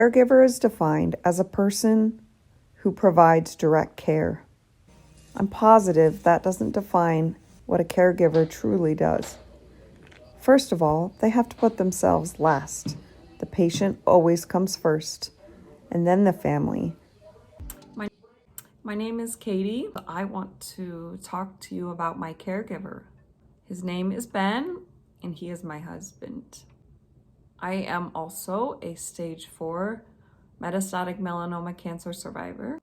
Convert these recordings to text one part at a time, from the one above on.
Caregiver is defined as a person who provides direct care. I'm positive that doesn't define what a caregiver truly does. First of all, they have to put themselves last. The patient always comes first, and then the family. My name is Katie. I want to talk to you about my caregiver. His name is Ben, and he is my husband. I am also a stage 4 metastatic melanoma cancer survivor.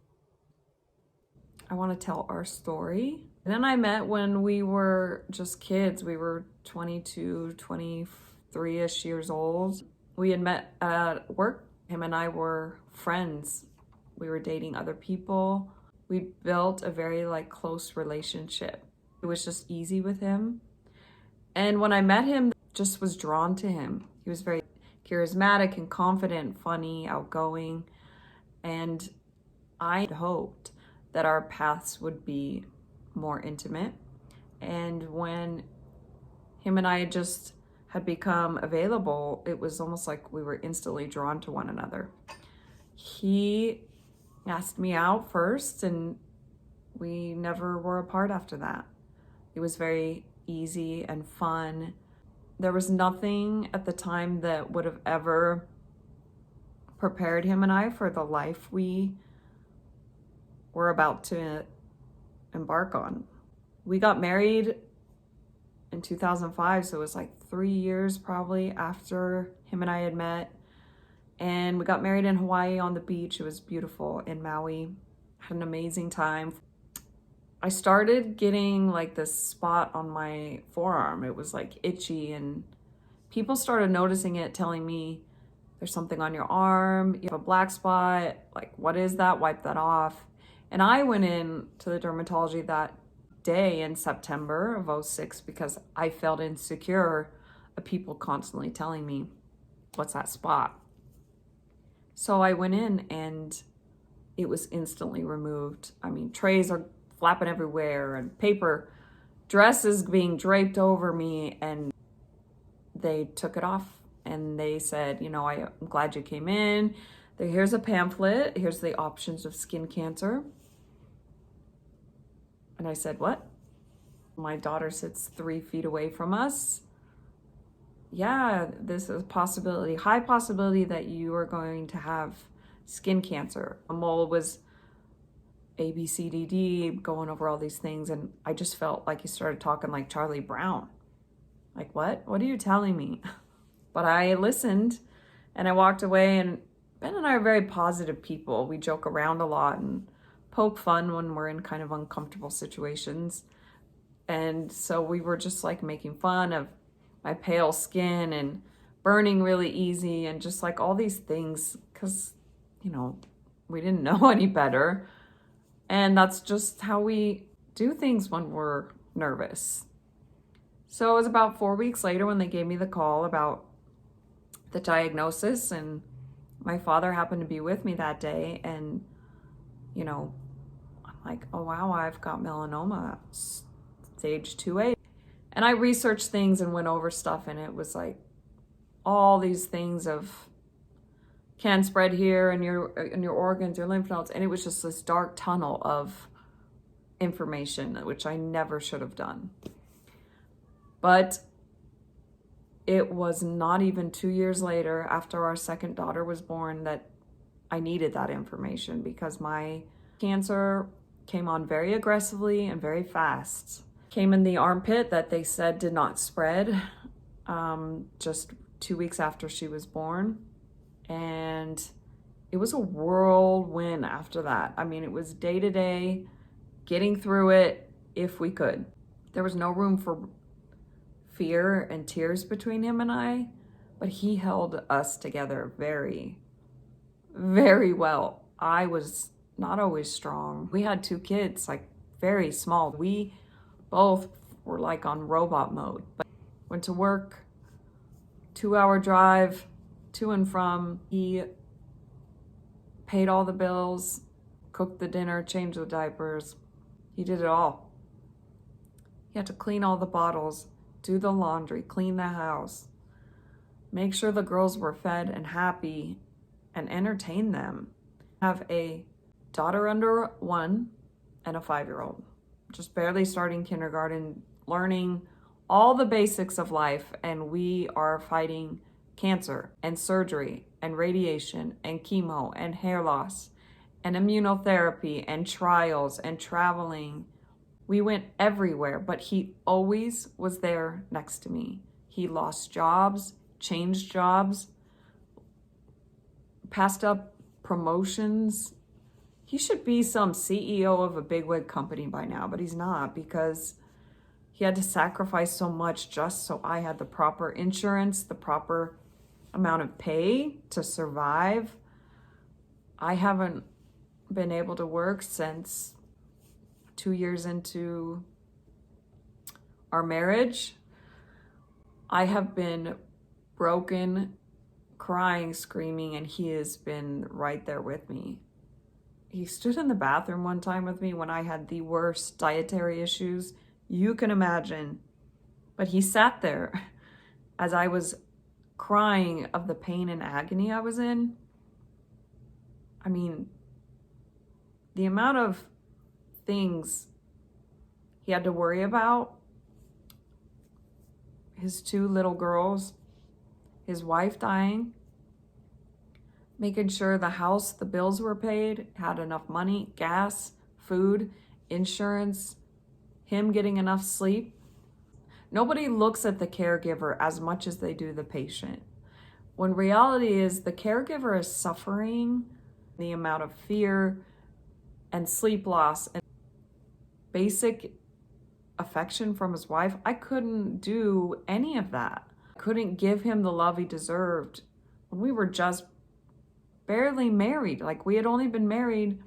I want to tell our story. Then I met when we were just kids. We were 22, 23-ish years old. We had met at work. Him and I were friends. We were dating other people. We built a very close relationship. It was just easy with him. And when I met him, just was drawn to him. He was very charismatic and confident, funny, outgoing. And I hoped that our paths would be more intimate. And when him and I just had become available, it was almost like we were instantly drawn to one another. He asked me out first, and we never were apart after that. It was very easy and fun. There was nothing at the time that would have ever prepared him and I for the life we were about to embark on. We got married in 2005, so it was 3 years probably after him and I had met. And we got married in Hawaii on the beach. It was beautiful in Maui. Had an amazing time. I started getting this spot on my forearm. It was itchy, and people started noticing it, telling me, there's something on your arm, you have a black spot, what is that? Wipe that off. And I went in to the dermatology that day in September of 2006 because I felt insecure of people constantly telling me, what's that spot? So I went in and it was instantly removed. I mean, trays are flapping everywhere and paper dresses being draped over me, and they took it off and they said, I'm glad you came in. Here's a pamphlet. Here's the options of skin cancer. And I said, what? My daughter sits 3 feet away from us. Yeah, this is a possibility, high possibility that you are going to have skin cancer. A mole was ABCDD, going over all these things. And I just felt like he started talking like Charlie Brown. What? What are you telling me? But I listened and I walked away, and Ben and I are very positive people. We joke around a lot and poke fun when we're in kind of uncomfortable situations. And so we were just making fun of my pale skin and burning really easy and just all these things because, we didn't know any better. And that's just how we do things when we're nervous. So it was about 4 weeks later when they gave me the call about the diagnosis, and my father happened to be with me that day. And, I'm oh wow, I've got melanoma, stage 2A. And I researched things and went over stuff, and it was all these things of can spread here in your organs, your lymph nodes, and it was just this dark tunnel of information, which I never should have done. But it was not even 2 years later, after our second daughter was born, that I needed that information, because my cancer came on very aggressively and very fast. Came in the armpit that they said did not spread, just 2 weeks after she was born. And it was a whirlwind after that. I mean, it was day to day, getting through it if we could. There was no room for fear and tears between him and I, but he held us together very, very well. I was not always strong. We had 2 kids, very small. We both were on robot mode. But went to work, 2-hour drive to and from. He paid all the bills, cooked the dinner, changed the diapers. He did it all. He had to clean all the bottles, do the laundry, clean the house, make sure the girls were fed and happy, and entertain them. I have a daughter under 1 and a 5-year-old, just barely starting kindergarten, learning all the basics of life, and we are fighting cancer and surgery and radiation and chemo and hair loss and immunotherapy and trials and traveling. We went everywhere, but he always was there next to me. He lost jobs, changed jobs, passed up promotions. He should be some CEO of a bigwig company by now, but he's not, because he had to sacrifice so much just so I had the proper insurance, the proper amount of pay to survive. I haven't been able to work since 2 years into our marriage. I have been broken, crying, screaming, and he has been right there with me. He stood in the bathroom one time with me when I had the worst dietary issues you can imagine. But he sat there as I was crying of the pain and agony I was in. I mean, the amount of things he had to worry about, his 2 little girls, his wife dying, making sure the house, the bills were paid, had enough money, gas, food, insurance, him getting enough sleep. Nobody looks at the caregiver as much as they do the patient. When reality is the caregiver is suffering the amount of fear and sleep loss and basic affection from his wife. I couldn't do any of that. I couldn't give him the love he deserved. We were just barely married. Like, we had only been married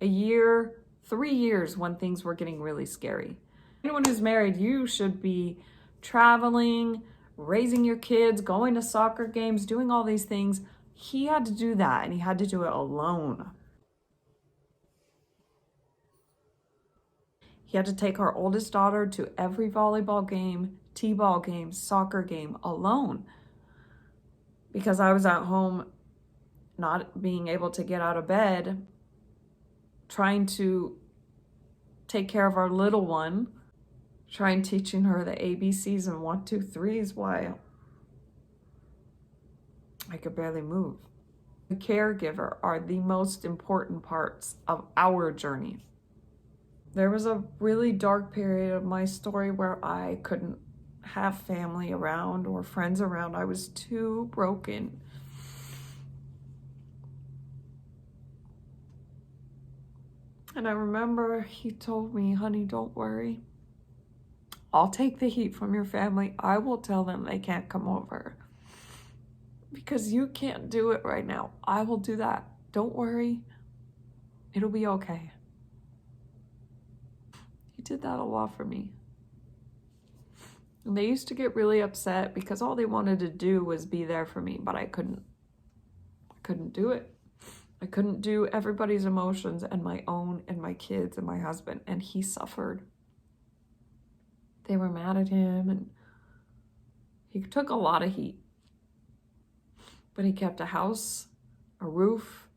a year, 3 years when things were getting really scary. Anyone who's married, you should be traveling, raising your kids, going to soccer games, doing all these things. He had to do that, and he had to do it alone. He had to take our oldest daughter to every volleyball game, t-ball game, soccer game alone, because I was at home not being able to get out of bed, trying to take care of our little one, trying teaching her the ABCs and 1, 2, 3s while I could barely move. The caregiver are the most important parts of our journey. There was a really dark period of my story where I couldn't have family around or friends around. I was too broken. And I remember he told me, honey, don't worry. I'll take the heat from your family. I will tell them they can't come over because you can't do it right now. I will do that. Don't worry. It'll be okay. He did that a lot for me. And they used to get really upset because all they wanted to do was be there for me, but I couldn't do it. I couldn't do everybody's emotions and my own and my kids and my husband, and he suffered. They were mad at him and he took a lot of heat. But he kept a house, a roof,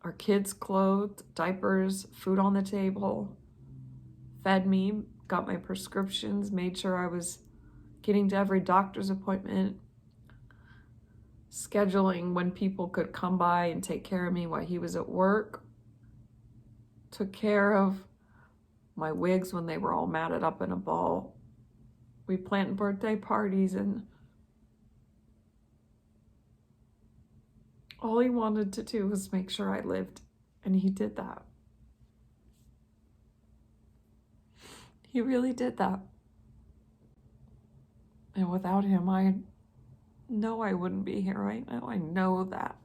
our kids clothed, diapers, food on the table, fed me, got my prescriptions, made sure I was getting to every doctor's appointment, scheduling when people could come by and take care of me while he was at work, took care of my wigs when they were all matted up in a ball. We planned birthday parties, and all he wanted to do was make sure I lived, and he did that. He really did that. And without him, I know I wouldn't be here right now. I know that.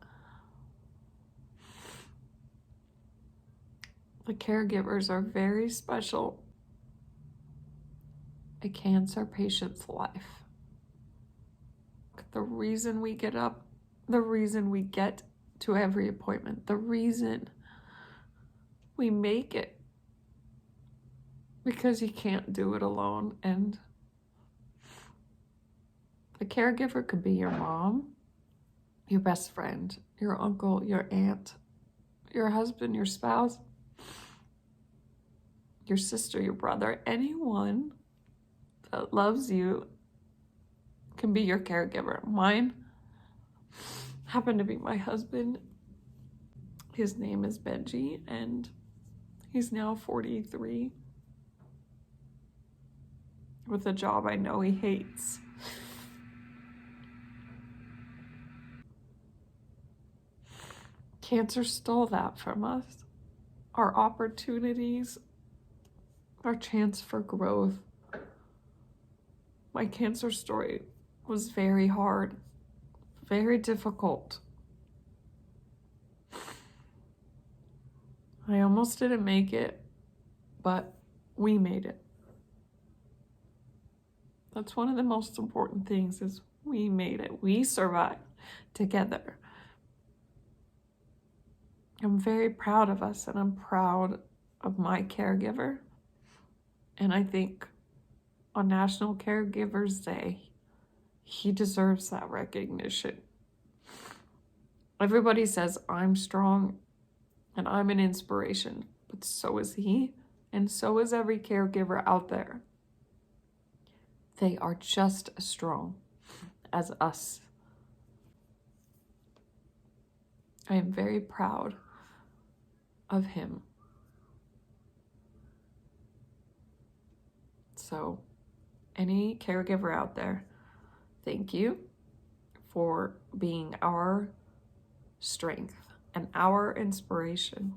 The caregivers are very special. A cancer patient's life. The reason we get up, the reason we get to every appointment, the reason we make it, because you can't do it alone. And the caregiver could be your mom, your best friend, your uncle, your aunt, your husband, your spouse, your sister, your brother, anyone that loves you can be your caregiver. Mine happened to be my husband. His name is Benji, and he's now 43 with a job I know he hates. Cancer stole that from us. Our opportunities, our chance for growth. My cancer story was very hard, very difficult. I almost didn't make it, but we made it. That's one of the most important things, is we made it. We survived together. I'm very proud of us, and I'm proud of my caregiver. And I think on National Caregivers Day, he deserves that recognition. Everybody says I'm strong and I'm an inspiration, but so is he, and so is every caregiver out there. They are just as strong as us. I am very proud of him. So, any caregiver out there, thank you for being our strength and our inspiration.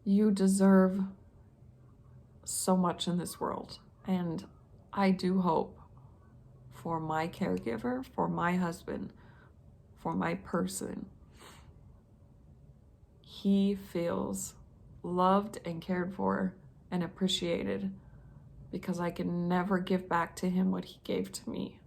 You deserve so much in this world, and I do hope for my caregiver, for my husband, for my person, he feels loved and cared for and appreciated, because I can never give back to him what he gave to me.